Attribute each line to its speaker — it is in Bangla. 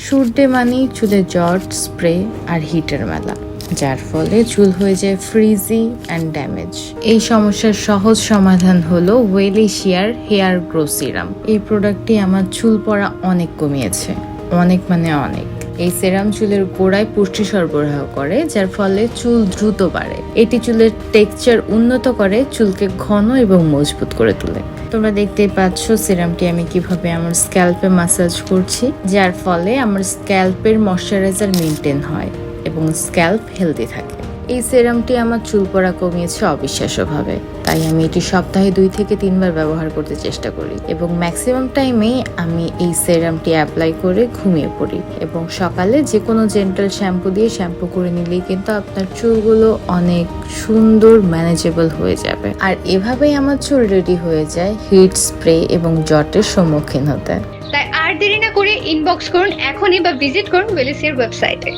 Speaker 1: শুট ডে মানেই চুলে জট, স্প্রে আর হিটের মেলা, যার ফলে চুল হয়ে যায় ফ্রিজি অ্যান্ড ড্যামেজ। এই সমস্যার সহজ সমাধান হলো ওয়েলিশিয়ার হেয়ার গ্রো সিরাম। এই প্রোডাক্টটি আমার চুল পড়া অনেক কমিয়েছে, অনেক মানে অনেক। এই সেরাম চুলের গোড়ায় পুষ্টি সরবরাহ করে, যার ফলে চুল দ্রুত বাড়ে। এটি চুলের টেক্সচার উন্নত করে, চুলকে ঘন এবং মজবুত করে তোলে। তোমরা দেখতেই পাচ্ছ সিরামটি আমি কিভাবে আমার স্ক্যাল্পে মাসাজ করছি, যার ফলে আমার স্ক্যাল্পের ময়শ্চারাইজার মেনটেন হয় এবং স্ক্যাল্প হেলদি থাকে। এই সেরামটি আমার চুল পড়া কমিয়েছে অবিশ্বাস্যভাবে। তাই আমি এটি সপ্তাহে 2 থেকে 3 বার ব্যবহার করতে চেষ্টা করি এবং ম্যাক্সিমাম টাইমে আমি এই সেরামটি অ্যাপ্লাই করে ঘুমিয়ে পড়ি এবং সকালে যে কোনো জেন্টাল শ্যাম্পু দিয়ে শ্যাম্পু করে নিলেই কিন্তু আপনার চুলগুলো অনেক সুন্দর ম্যানেজেবল হয়ে যাবে। আর এভাবেই আমার চুল রেডি হয়ে যায় হিট, স্প্রে এবং জটের সম্মুখীন হতে।
Speaker 2: তাই আর দেরি না করে ইনবক্স করুন এখনই বা ভিজিট করুন ওয়েলিসিয়ার ওয়েবসাইটে।